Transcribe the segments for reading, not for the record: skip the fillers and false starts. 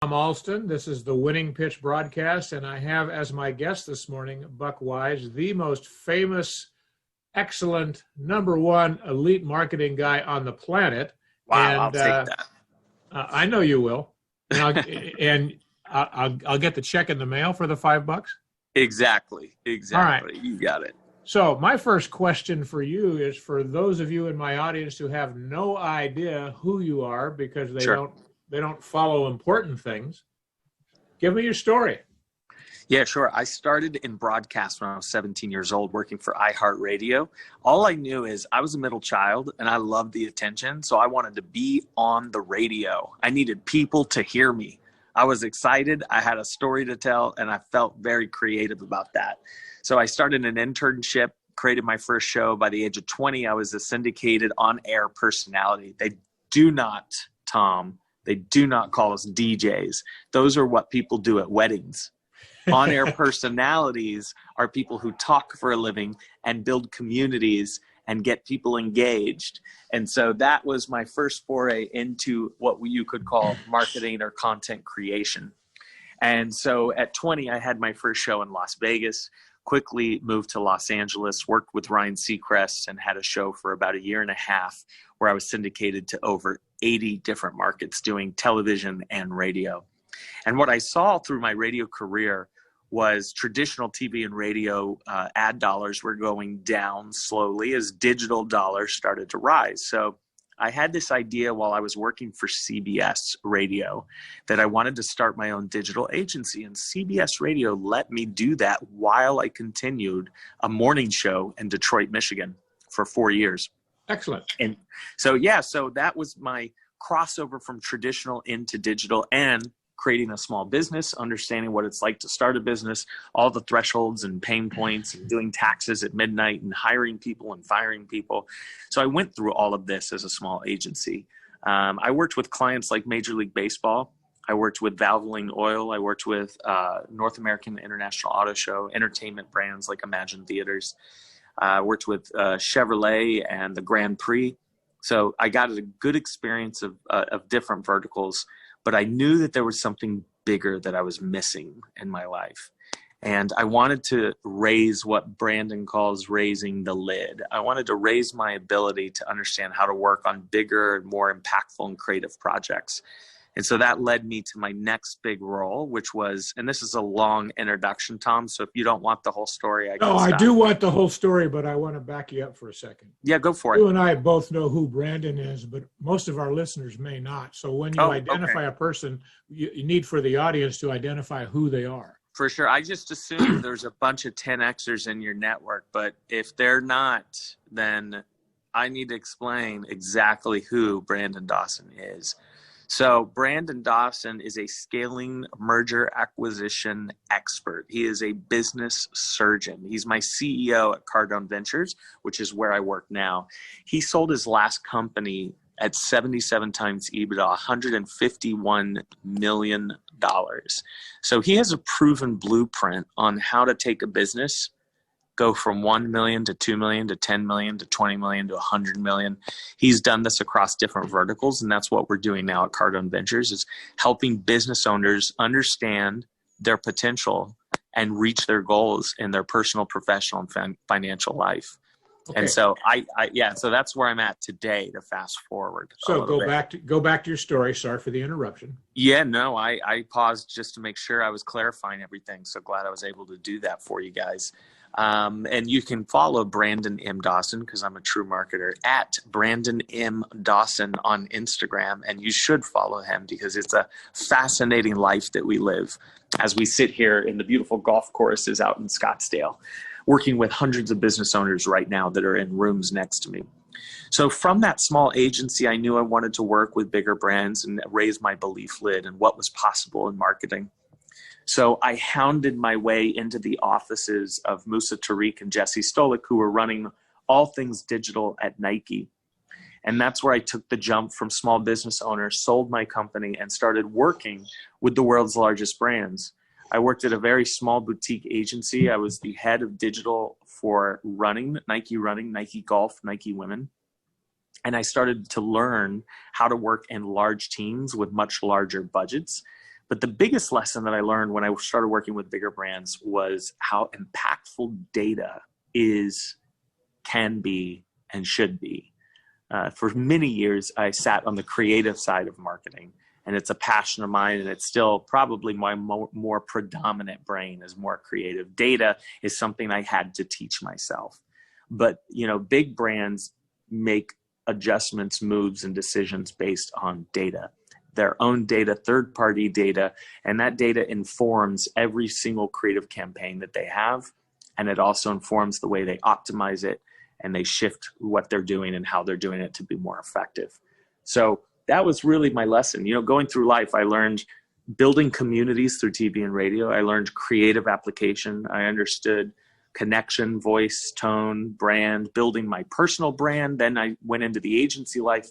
Tom Alston. This is the Winning Pitch broadcast, and I have as my guest this morning, Buck Wise, the most famous, excellent, number one elite marketing guy on the planet. Wow, and, I'll take that. I know you will. And I'll get the check in the mail for the $5. Exactly. All right. You got it. So my first question for you is for those of you in my audience who have no idea who you are because they don't follow important things. Give me your story. Yeah, sure. I started in broadcast when I was 17 years old, working for iHeartRadio. All I knew is I was a middle child and I loved the attention. So I wanted to be on the radio. I needed people to hear me. I was excited. I had a story to tell, and I felt very creative about that. So I started an internship, created my first show. By the age of 20, I was a syndicated on-air personality. They do not, Tom, they do not call us DJs. Those are what people do at weddings. On-air personalities are people who talk for a living and build communities and get people engaged. And so that was my first foray into what you could call marketing or content creation. And so at 20, I had my first show in Las Vegas, quickly moved to Los Angeles, worked with Ryan Seacrest, and had a show for about a year and a half where I was syndicated to over 80 different markets doing television and radio. And what I saw through my radio career was traditional TV and radio ad dollars were going down slowly as digital dollars started to rise. So I had this idea while I was working for CBS Radio that I wanted to start my own digital agency, and CBS Radio let me do that while I continued a morning show in Detroit, Michigan for 4 years. Excellent. And so, so that was my crossover from traditional into digital and creating a small business, understanding what it's like to start a business, all the thresholds and pain points, and doing taxes at midnight and hiring people and firing people. So I went through all of this as a small agency. I worked with clients like Major League Baseball. I worked with Valvoline Oil. I worked with North American International Auto Show, entertainment brands like Imagine Theaters. I worked with Chevrolet and the Grand Prix. So I got a good experience of different verticals. But I knew that there was something bigger that I was missing in my life. And I wanted to raise what Brandon calls raising the lid. I wanted to raise my ability to understand how to work on bigger, more impactful and creative projects. And so that led me to my next big role, which was, and this is a long introduction, Tom, so if you don't want the whole story, I can stop. I do want the whole story, but I want to back you up for a second. Yeah, go for it. You and I both know who Brandon is, but most of our listeners may not. So when you identify a person, you need for the audience to identify who they are. For sure. I just assume there's a bunch of 10Xers in your network, but if they're not, then I need to explain exactly who Brandon Dawson is. So Brandon Dawson is a scaling merger acquisition expert. He is a business surgeon. He's my CEO at Cardone Ventures, which is where I work now. He sold his last company at 77 times EBITDA, $151 million. So he has a proven blueprint on how to take a business, go from 1 million to 2 million to 10 million to 20 million to 100 million. He's done this across different verticals, and that's what we're doing now at Cardone Ventures, is helping business owners understand their potential and reach their goals in their personal, professional, and financial life. Okay. And so so that's where I'm at today, to fast forward. So go back to your story. Sorry for the interruption. Yeah, no, I paused just to make sure I was clarifying everything. So glad I was able to do that for you guys. And you can follow Brandon M. Dawson, because I'm a true marketer, at Brandon M. Dawson on Instagram. And you should follow him because it's a fascinating life that we live as we sit here in the beautiful golf courses out in Scottsdale, working with hundreds of business owners right now that are in rooms next to me. So from that small agency, I knew I wanted to work with bigger brands and raise my belief lid and what was possible in marketing. So I hounded my way into the offices of Musa Tariq and Jesse Stolik, who were running all things digital at Nike. And that's where I took the jump from small business owner, sold my company, and started working with the world's largest brands. I worked at a very small boutique agency. I was the head of digital for running, Nike Golf, Nike Women. And I started to learn how to work in large teams with much larger budgets. But the biggest lesson that I learned when I started working with bigger brands was how impactful data can be, and should be. For many years, I sat on the creative side of marketing, and it's a passion of mine, and it's still probably my more predominant brain is more creative. Data is something I had to teach myself. But, big brands make adjustments, moves, and decisions based on data, their own data, third-party data, and that data informs every single creative campaign that they have, and it also informs the way they optimize it, and they shift what they're doing and how they're doing it to be more effective. So that was really my lesson. Going through life, I learned building communities through TV and radio. I learned creative application. I understood connection, voice, tone, brand, building my personal brand. Then I went into the agency life,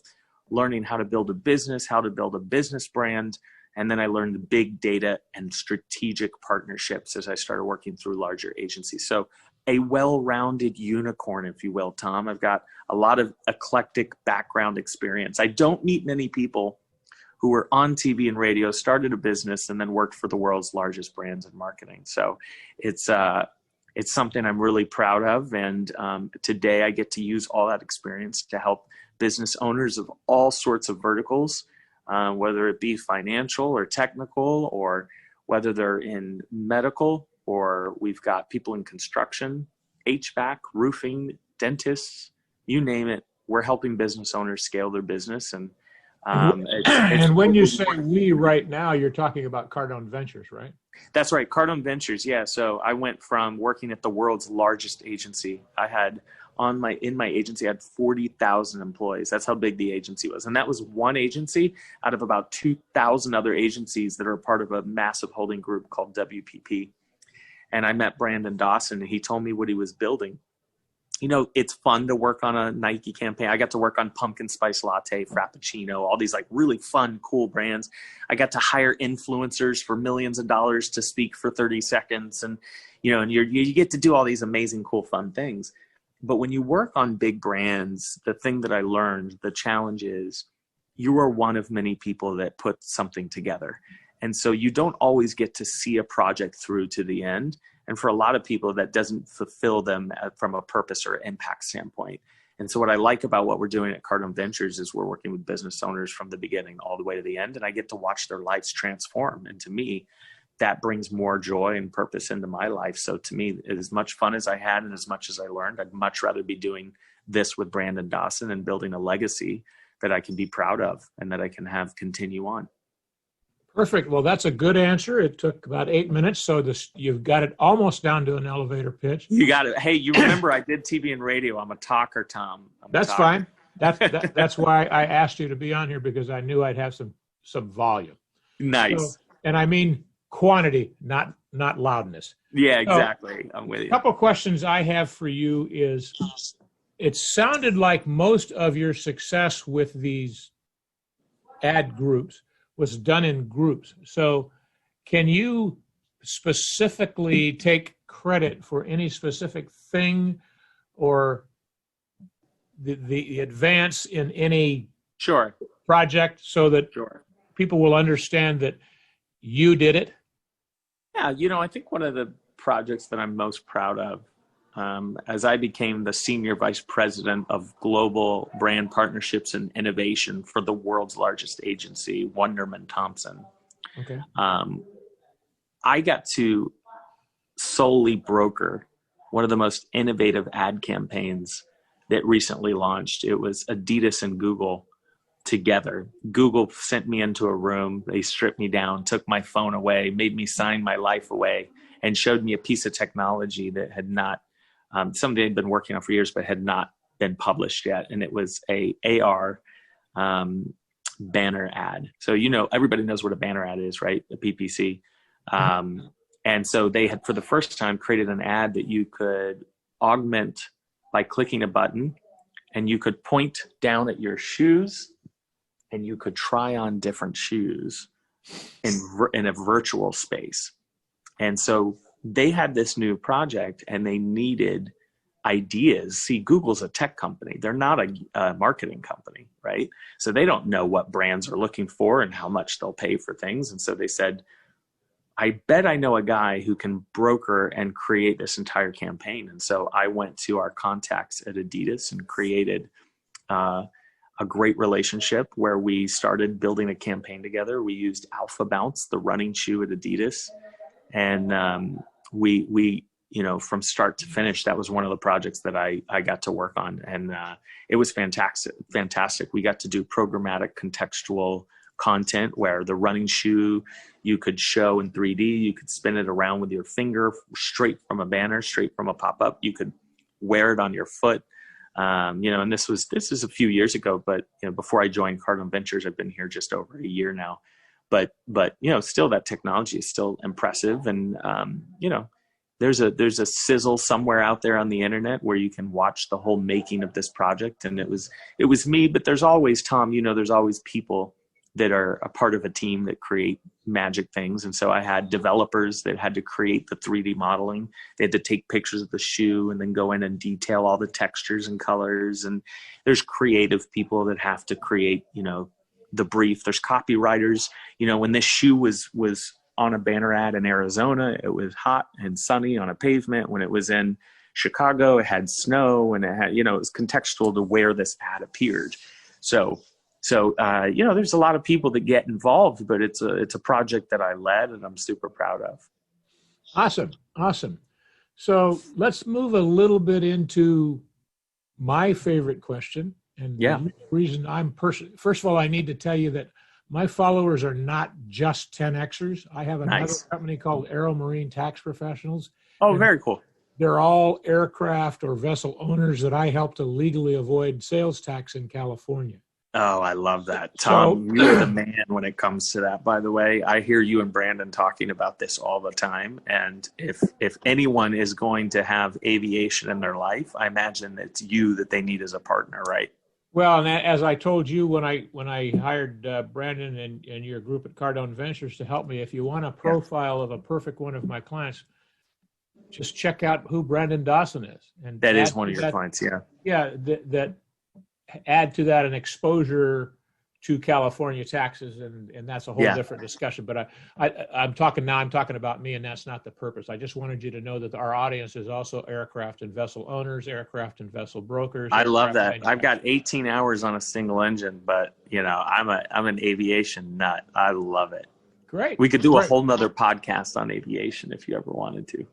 learning how to build a business, how to build a business brand. And then I learned big data and strategic partnerships as I started working through larger agencies. So a well-rounded unicorn, if you will, Tom. I've got a lot of eclectic background experience. I don't meet many people who were on TV and radio, started a business, and then worked for the world's largest brands in marketing. So it's something I'm really proud of. And today I get to use all that experience to help business owners of all sorts of verticals, whether it be financial or technical, or whether they're in medical, or we've got people in construction, HVAC, roofing, dentists, you name it. We're helping business owners scale their business. And and when you say we right now, you're talking about Cardone Ventures, right? That's right, Cardone Ventures. Yeah. So I went from working at the world's largest agency. I had in my agency, I had 40,000 employees. That's how big the agency was. And that was one agency out of about 2,000 other agencies that are a part of a massive holding group called WPP. And I met Brandon Dawson, and he told me what he was building. It's fun to work on a Nike campaign. I got to work on Pumpkin Spice Latte, Frappuccino, all these like really fun, cool brands. I got to hire influencers for millions of dollars to speak for 30 seconds. And, and you get to do all these amazing, cool, fun things. But when you work on big brands, the thing that I learned, the challenge is you are one of many people that put something together. And so you don't always get to see a project through to the end. And for a lot of people, that doesn't fulfill them from a purpose or impact standpoint. And so what I like about what we're doing at Cardone Ventures is we're working with business owners from the beginning all the way to the end. And I get to watch their lives transform. And to me, that brings more joy and purpose into my life. So to me, as much fun as I had and as much as I learned, I'd much rather be doing this with Brandon Dawson and building a legacy that I can be proud of and that I can have continue on. Perfect. Well, that's a good answer. It took about 8 minutes, so you've got it almost down to an elevator pitch. You got it. Hey, you remember I did TV and radio. I'm a talker, Tom. That's fine. That's why I asked you to be on here, because I knew I'd have some volume. Nice. So, and I mean quantity, not loudness. Yeah, exactly. I'm with you. A couple questions I have for you is, it sounded like most of your success with these ad groups was done in groups. So can you specifically take credit for any specific thing or the advance in any project so that people will understand that you did it? Yeah, I think one of the projects that I'm most proud of, as I became the senior vice president of global brand partnerships and innovation for the world's largest agency, Wunderman Thompson. Okay. I got to solely broker one of the most innovative ad campaigns that recently launched. It was Adidas and Google together. Google sent me into a room. They stripped me down, took my phone away, made me sign my life away, and showed me a piece of technology that had not something they'd been working on for years, but had not been published yet. And it was a AR banner ad. So, everybody knows what a banner ad is, right? A PPC. And so they had, for the first time, created an ad that you could augment by clicking a button, and you could point down at your shoes, and you could try on different shoes in a virtual space. And so they had this new project, and they needed ideas. See, Google's a tech company. They're not a marketing company, right? So they don't know what brands are looking for and how much they'll pay for things. And so they said, I bet I know a guy who can broker and create this entire campaign. And so I went to our contacts at Adidas and created a great relationship where we started building a campaign together. We used Alpha Bounce, the running shoe at Adidas. And we from start to finish, that was one of the projects that I got to work on. And it was fantastic. We got to do programmatic contextual content where the running shoe you could show in 3D, you could spin it around with your finger straight from a banner, straight from a pop-up. You could wear it on your foot. And this is a few years ago, but before I joined Cardone Ventures, I've been here just over a year now. But still that technology is still impressive. And there's a sizzle somewhere out there on the internet where you can watch the whole making of this project. And it was me, but there's always, Tom, there's always people that are a part of a team that create magic things. And so I had developers that had to create the 3D modeling. They had to take pictures of the shoe and then go in and detail all the textures and colors. And there's creative people that have to create, the brief. There's copywriters. When this shoe was on a banner ad in Arizona, it was hot and sunny on a pavement. When it was in Chicago, it had snow, and it had, it was contextual to where this ad appeared. So there's a lot of people that get involved, but it's a project that I led and I'm super proud of. Awesome. So let's move a little bit into my favorite question. And the reason first of all, I need to tell you that my followers are not just 10Xers. I have another company called Aero Marine Tax Professionals. Oh, very cool. They're all aircraft or vessel owners that I help to legally avoid sales tax in California. Oh, I love that. Tom, you're the man when it comes to that, by the way. I hear you and Brandon talking about this all the time. And if anyone is going to have aviation in their life, I imagine it's you that they need as a partner, right? Well, and as I told you when I hired Brandon and your group at Cardone Ventures to help me, if you want a profile of a perfect one of my clients, just check out who Brandon Dawson is. And that is one of your clients, yeah. Yeah, that add to that an exposure to California taxes, and that's a whole different discussion. But I'm talking about me, and that's not the purpose. I just wanted you to know that our audience is also aircraft and vessel owners, aircraft and vessel brokers. I love that. I've got 18 hours on a single engine, but I'm an aviation nut. I love it. Great. We could do a whole nother podcast on aviation if you ever wanted to.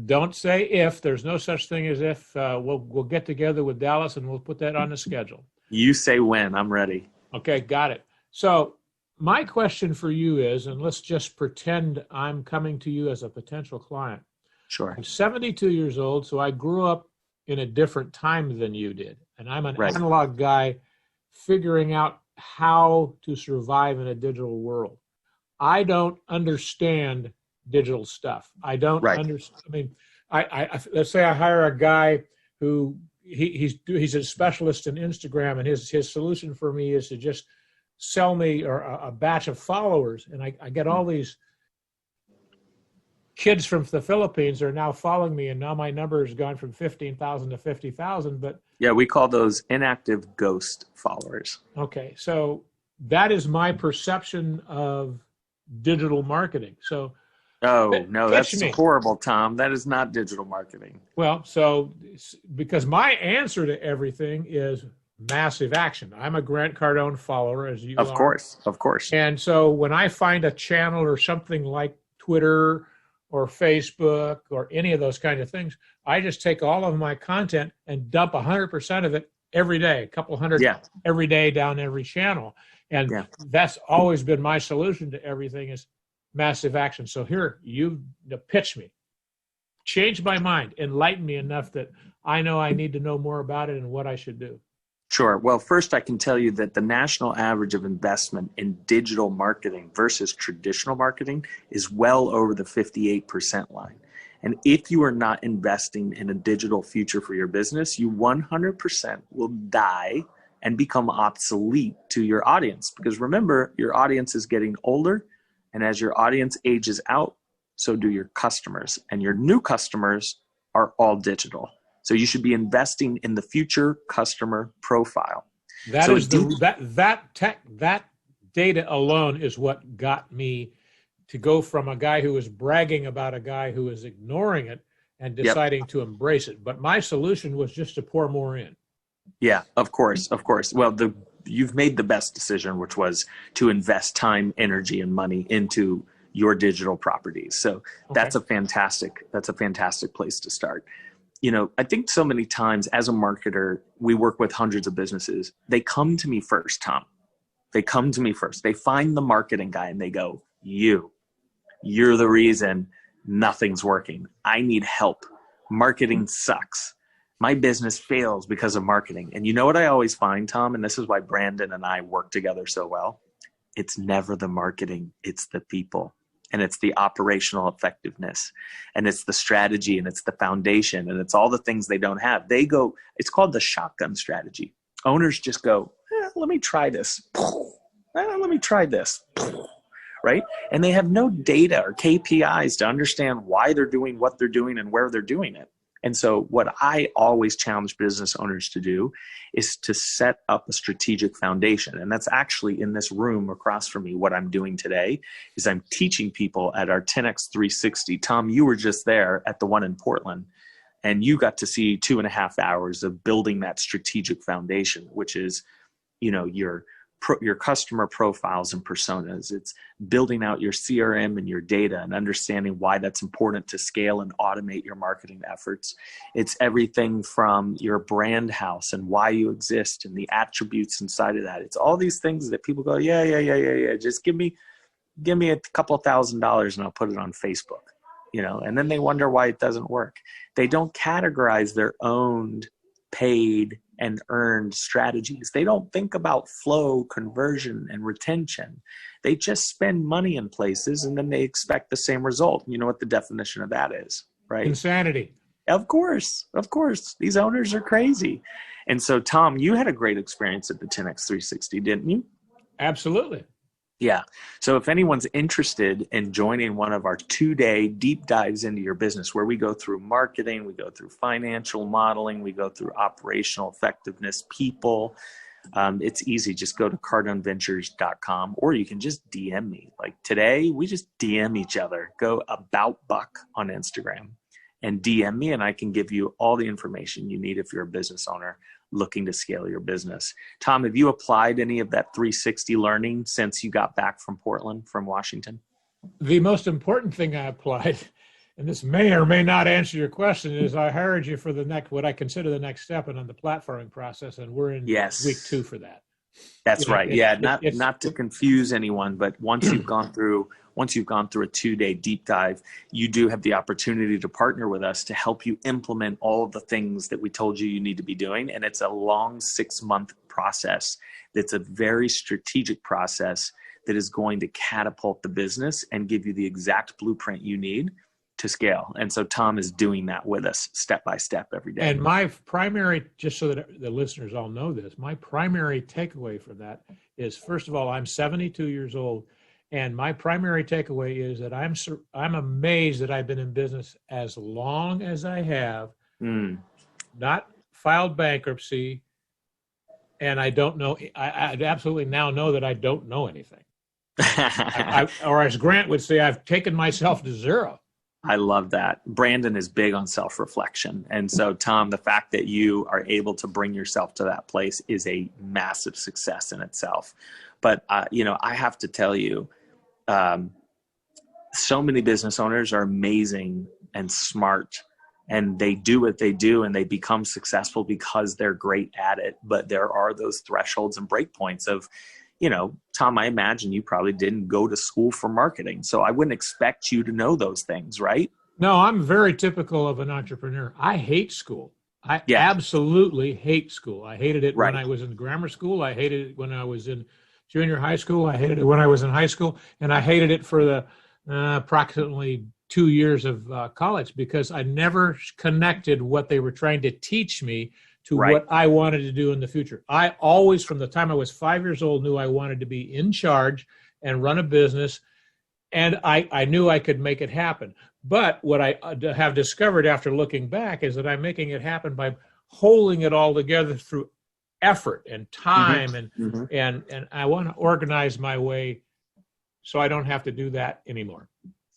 Don't say if. There's no such thing as if. We'll get together with Dallas and we'll put that on the schedule. You say when. I'm ready. Okay, got it. So my question for you is, and let's just pretend I'm coming to you as a potential client. Sure. I'm 72 years old, so I grew up in a different time than you did. And I'm an analog guy figuring out how to survive in a digital world. I don't understand digital stuff. I don't understand. I mean, I let's say I hire a guy who he's a specialist in Instagram, and his solution for me is to just sell me or a batch of followers, and I get all these kids from the Philippines are now following me, and now my number has gone from 15,000 to 50,000. But yeah, we call those inactive ghost followers. Okay, so that is my perception of digital marketing. So. Oh, no, that's horrible, Tom. That is not digital marketing. Well, so because my answer to everything is massive action. I'm a Grant Cardone follower, as you are. Of course. And so when I find a channel or something like Twitter or Facebook or any of those kind of things, I just take all of my content and dump 100% of it every day, a couple hundred every day down every channel. And that's always been my solution to everything is massive action. So here, you pitch me. Change my mind. Enlighten me enough that I know I need to know more about it and what I should do. Sure. Well, first I can tell you that the national average of investment in digital marketing versus traditional marketing is well over the 58% line. And if you are not investing in a digital future for your business, you 100% will die and become obsolete to your audience. Because remember, your audience is getting older. And as your audience ages out, so do your customers. And your new customers are all digital. So you should be investing in the future customer profile. That So is that data alone is what got me to go from a guy who was bragging about a guy who was ignoring it and deciding to embrace it. But my solution was just to pour more in. Yeah, of course. Well, you've made the best decision, which was to invest time, energy, and money into your digital properties. So that's a fantastic place to start. You know, I think so many times as a marketer, we work with hundreds of businesses. They come to me first, Tom. They come to me first. They find the marketing guy and they go, you're the reason nothing's working. I need help. Marketing sucks. My business fails because of marketing. And you know what I always find, Tom, and this is why Brandon and I work together so well? It's never the marketing, it's the people. And it's the operational effectiveness. And it's the strategy, and it's the foundation, and it's all the things they don't have. They go, it's called the shotgun strategy. Owners just go, let me try this. Let me try this. Right? And they have no data or KPIs to understand why they're doing what they're doing and where they're doing it. And so what I always challenge business owners to do is to set up a strategic foundation. And that's actually in this room across from me. What I'm doing today is I'm teaching people at our 10X 360. Tom, you were just there at the one in Portland, and you got to see 2.5 hours of building that strategic foundation, which is, you know, your customer profiles and personas. It's building out your CRM and your data and understanding why that's important to scale and automate your marketing efforts. It's everything from your brand house and why you exist and the attributes inside of that. It's all these things that people go, yeah. Just give me a couple $1,000 and I'll put it on Facebook, you know, and then they wonder why it doesn't work. They don't categorize their owned, paid, and earned strategies. They don't think about flow, conversion, and retention. They just spend money in places and then they expect the same result. You know what the definition of that is, right? Insanity. Of course. These owners are crazy. And so, Tom, you had a great experience at the 10X 360, didn't you? Absolutely. Yeah. So if anyone's interested in joining one of our 2-day deep dives into your business, where we go through marketing, we go through financial modeling, we go through operational effectiveness, people, it's easy. Just go to cardonventures.com, or you can just DM me. Like today, we just DM each other. Go about Buck on Instagram and DM me, and I can give you all the information you need if you're a business owner looking to scale your business. Tom, have you applied any of that 360 learning since you got back from Portland, from Washington? The most important thing I applied, and this may or may not answer your question, is I hired you for the next, what I consider the next step in on the platforming process, and we're in week 2 for that. That's right. Not to confuse anyone, but once you've gone through a 2-day deep dive, you do have the opportunity to partner with us to help you implement all of the things that we told you need to be doing. And it's a long 6-month process. That's a very strategic process that is going to catapult the business and give you the exact blueprint you need to scale. And so Tom is doing that with us step by step every day. And my primary, just so that the listeners all know this, my primary takeaway for that is, first of all, I'm 72 years old. And my primary takeaway is that I'm amazed that I've been in business as long as I have, not filed bankruptcy, and I don't know. I absolutely now know that I don't know anything. Or as Grant would say, I've taken myself to zero. I love that. Brandon is big on self-reflection. And so, Tom, the fact that you are able to bring yourself to that place is a massive success in itself. But, I have to tell you, so many business owners are amazing and smart, and they do what they do and they become successful because they're great at it. But there are those thresholds and breakpoints of, Tom, I imagine you probably didn't go to school for marketing, so I wouldn't expect you to know those things, right? No, I'm very typical of an entrepreneur. I hate school. I absolutely hate school. I hated it when I was in grammar school. I hated it when I was in junior high school. I hated it when I was in high school. And I hated it for the approximately 2 years of college, because I never connected what they were trying to teach me to what I wanted to do in the future. I always, from the time I was 5 years old, knew I wanted to be in charge and run a business And I knew I could make it happen. But what I have discovered after looking back is that I'm making it happen by holding it all together through effort and time, and I want to organize my way so I don't have to do that anymore.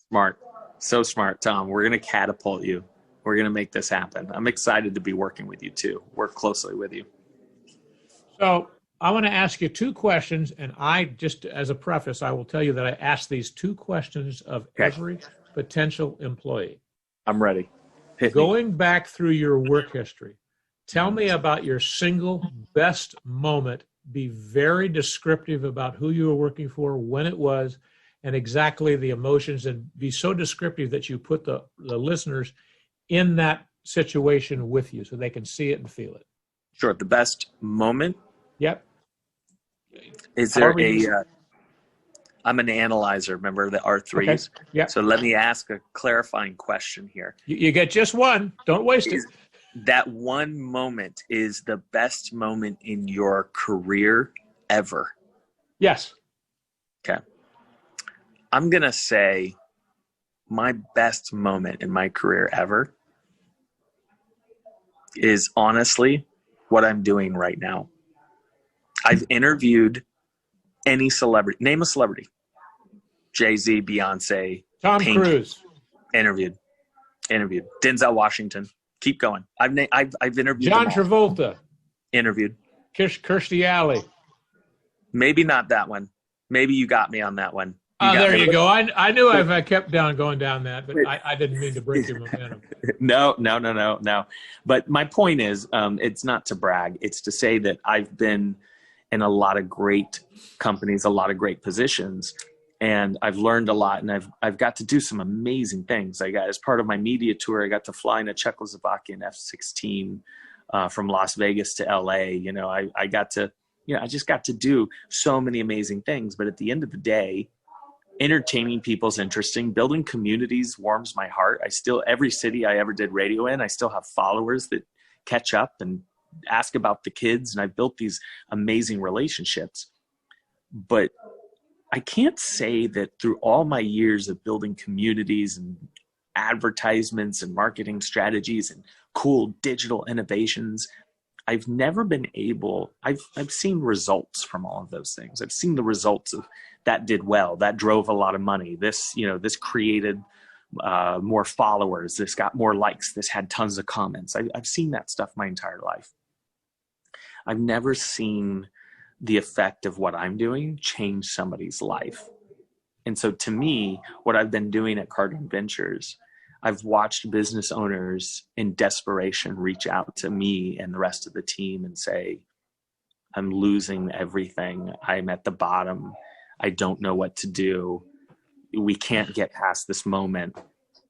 Smart. So smart, Tom. We're going to catapult you. We're going to make this happen. I'm excited to be working with you too. Work closely with you. So I want to ask you two questions, and I just, as a preface, I will tell you that I ask these two questions of every potential employee. I'm ready. Going back through your work history, tell me about your single best moment. Be very descriptive about who you were working for, when it was, and exactly the emotions, and be so descriptive that you put the listeners in that situation with you so they can see it and feel it. Sure. The best moment? Yep. Is there I'm an analyzer, remember the R3s? Okay. Yep. So let me ask a clarifying question here. You get just one. Don't waste it. That one moment is the best moment in your career ever? Yes. Okay. I'm going to say my best moment in my career ever is honestly what I'm doing right now. I've interviewed any celebrity. Name a celebrity. Jay-Z, Beyonce, Tom Pink. Cruise. Interviewed. Denzel Washington. Keep going. I've interviewed John them all. Travolta. Interviewed. Kirstie Alley. Maybe not that one. Maybe you got me on that one. There you go. I knew I kept going down that, but I didn't mean to break your momentum. No. But my point is, it's not to brag. It's to say that I've been in a lot of great companies, a lot of great positions, and I've learned a lot, and I've got to do some amazing things. As part of my media tour, I got to fly in a Czechoslovakian F-16 from Las Vegas to LA. I just got to do so many amazing things. But at the end of the day, entertaining people is interesting. Building communities warms my heart. Every city I ever did radio in, I still have followers that catch up and ask about the kids. And I've built these amazing relationships. But I can't say that through all my years of building communities and advertisements and marketing strategies and cool digital innovations, I've never been able, I've seen results from all of those things. I've seen the results of that did well, that drove a lot of money. This created more followers. This got more likes. This had tons of comments. I've seen that stuff my entire life. I've never seen the effect of what I'm doing change somebody's life. And so to me, what I've been doing at Cardin Ventures, I've watched business owners in desperation reach out to me and the rest of the team and say, I'm losing everything. I'm at the bottom. I don't know what to do. We can't get past this moment.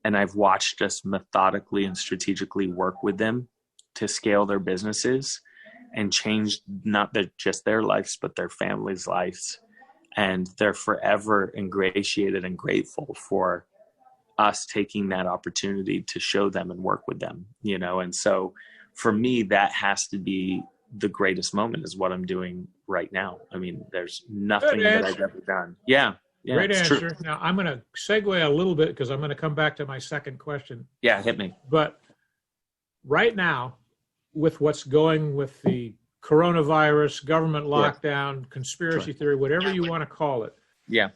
And I've watched us methodically and strategically work with them to scale their businesses and change not just their lives, but their families' lives. And they're forever ingratiated and grateful for us taking that opportunity to show them and work with them, And so for me, that has to be the greatest moment is what I'm doing right now. I mean, there's nothing that I've ever done. Yeah. Great answer. True. Now I'm going to segue a little bit because I'm going to come back to my second question. Yeah, hit me. But right now, with what's going with the coronavirus, government lockdown, conspiracy theory, whatever you want to call it. Yeah.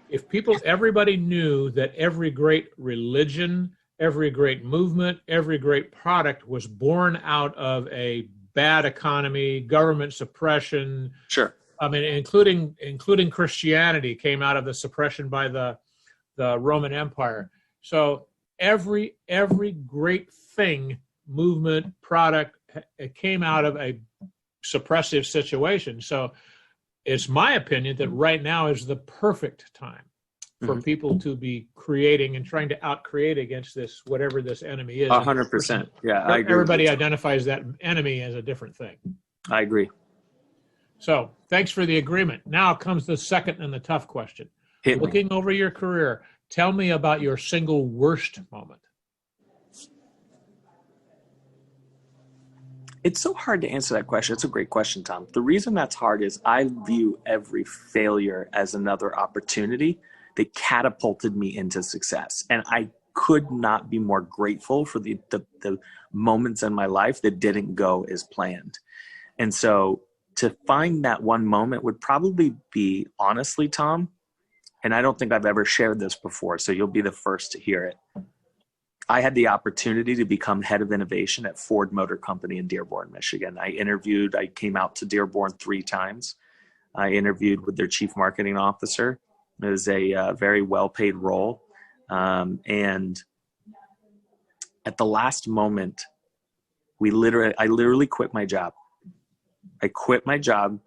If everybody knew that every great religion, every great movement, every great product was born out of a bad economy, government suppression. Sure. I mean, including Christianity came out of the suppression by the Roman Empire. So every great thing, movement, product, it came out of a suppressive situation. So it's my opinion that right now is the perfect time for people to be creating and trying to out-create against this, whatever this enemy is. 100%. Yeah, I agree. Everybody identifies that enemy as a different thing. I agree. So thanks for the agreement. Now comes the second and the tough question. Looking over your career, tell me about your single worst moment. It's so hard to answer that question. It's a great question, Tom. The reason that's hard is I view every failure as another opportunity that catapulted me into success. And I could not be more grateful for the moments in my life that didn't go as planned. And so to find that one moment would probably be, honestly, Tom, and I don't think I've ever shared this before, so you'll be the first to hear it. I had the opportunity to become head of innovation at Ford Motor Company in Dearborn, Michigan. I came out to Dearborn 3 times. I interviewed with their chief marketing officer. It was a very well-paid role. And at the last moment, I literally quit my job. I quit my job.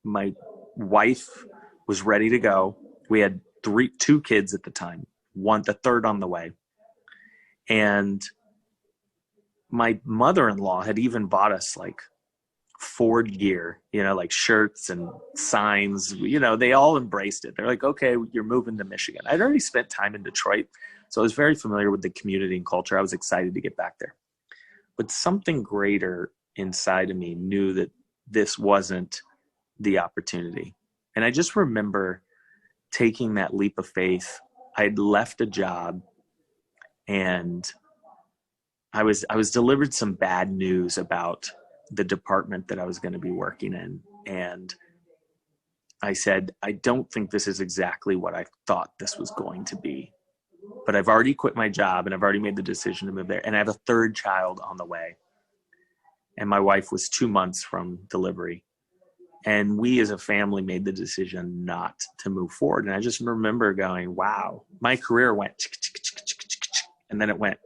My wife was ready to go. We had 2 kids at the time, the third on the way. And my mother-in-law had even bought us like Ford gear, like shirts and signs. They all embraced it. They're like, okay, you're moving to Michigan. I'd already spent time in Detroit, so I was very familiar with the community and culture. I was excited to get back there. But something greater inside of me knew that this wasn't the opportunity. And I just remember taking that leap of faith. I had left a job, and I was delivered some bad news about the department that I was going to be working in. And I said, I don't think this is exactly what I thought this was going to be. But I've already quit my job, and I've already made the decision to move there. And I have a 3rd child on the way. And my wife was 2 months from delivery. And we as a family made the decision not to move forward. And I just remember going, wow, my career went, and then it went.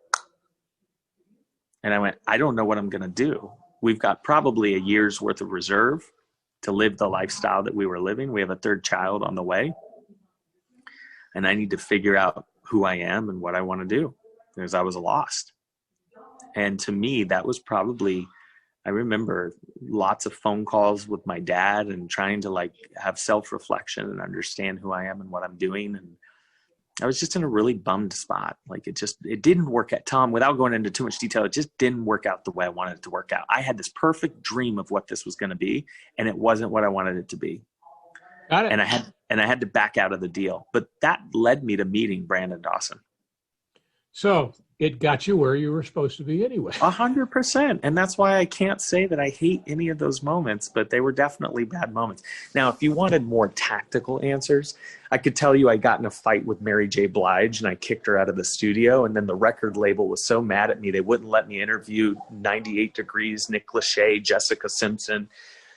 And I went, I don't know what I'm going to do. We've got probably a year's worth of reserve to live the lifestyle that we were living. We have a 3rd child on the way. And I need to figure out who I am and what I want to do, because I was lost. And to me, that was probably, I remember lots of phone calls with my dad and trying to have self-reflection and understand who I am and what I'm doing. And I was just in a really bummed spot. It didn't work out, Tom, without going into too much detail. It just didn't work out the way I wanted it to work out. I had this perfect dream of what this was going to be, and it wasn't what I wanted it to be. Got it. And I had to back out of the deal. But that led me to meeting Brandon Dawson. So it got you where you were supposed to be anyway. 100%. And that's why I can't say that I hate any of those moments, but they were definitely bad moments. Now, if you wanted more tactical answers, I could tell you I got in a fight with Mary J. Blige and I kicked her out of the studio. And then the record label was so mad at me, they wouldn't let me interview 98 Degrees, Nick Lachey, Jessica Simpson.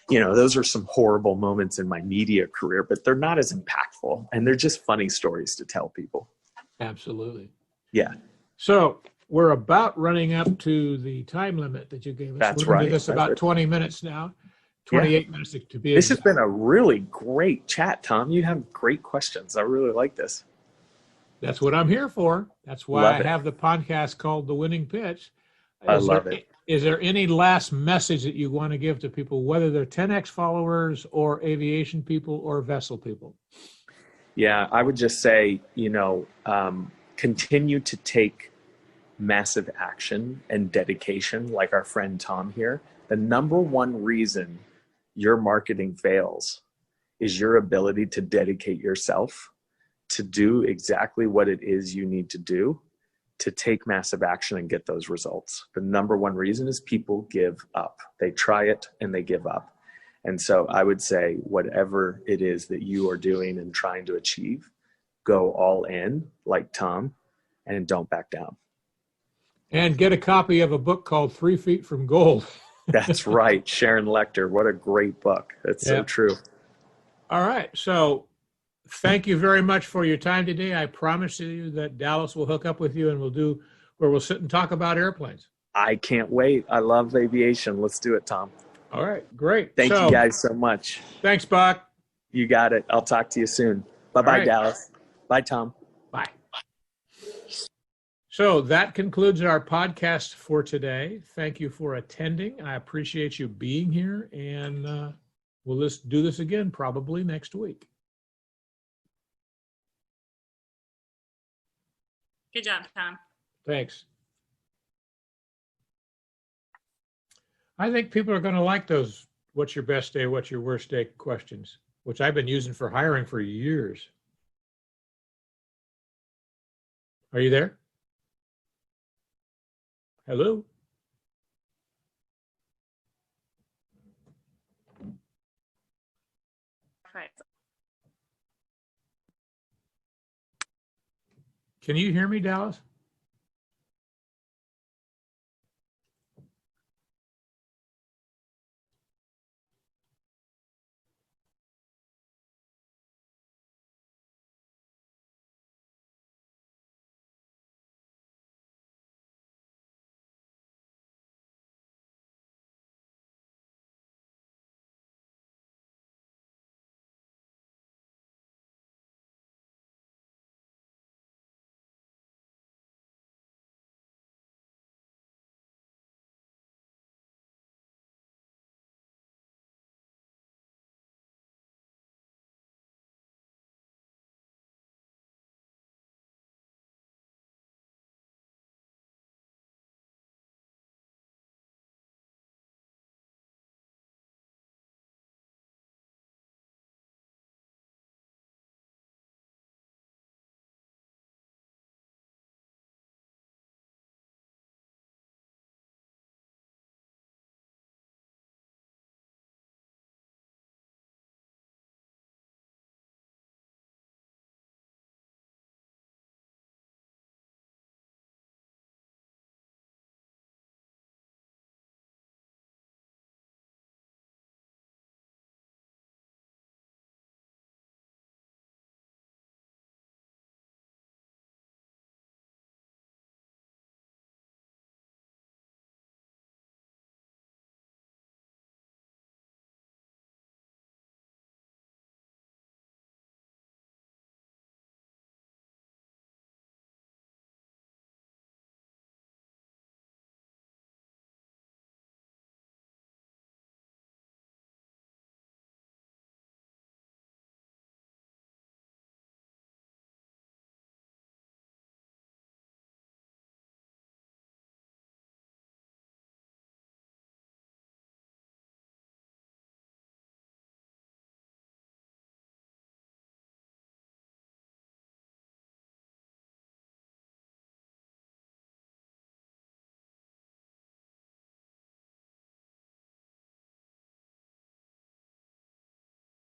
Those are some horrible moments in my media career, but they're not as impactful. And they're just funny stories to tell people. Absolutely. Yeah. So we're about running up to the time limit that you gave us. That's We're going right. to do this about 20 minutes now, 28 minutes to be This exact. has been a really great chat, Tom. You have great questions. I really like this. That's what I'm here for. That's why I have the podcast called The Winning Pitch. I love it. Is there any last message that you want to give to people, whether they're 10X followers or aviation people or vessel people? Yeah, I would just say, continue to take massive action and dedication, like our friend Tom here. The number one reason your marketing fails is your ability to dedicate yourself to do exactly what it is you need to do to take massive action and get those results. The number one reason is people give up. They try it and they give up. And so I would say whatever it is that you are doing and trying to achieve, go all in like Tom and don't back down. And get a copy of a book called 3 Feet from Gold. That's right. Sharon Lecter. What a great book. That's so true. All right. So thank you very much for your time today. I promise you that Dallas will hook up with you and we'll sit and talk about airplanes. I can't wait. I love aviation. Let's do it, Tom. All right. Great. Thank you guys so much. Thanks, Buck. You got it. I'll talk to you soon. Bye-bye, Dallas. Bye, Tom. Bye. So that concludes our podcast for today. Thank you for attending. I appreciate you being here, and we'll do this again probably next week. Good job, Tom. Thanks. I think people are going to like those what's your best day, what's your worst day questions, which I've been using for hiring for years. Are you there? Hello? Right. Can you hear me, Dallas?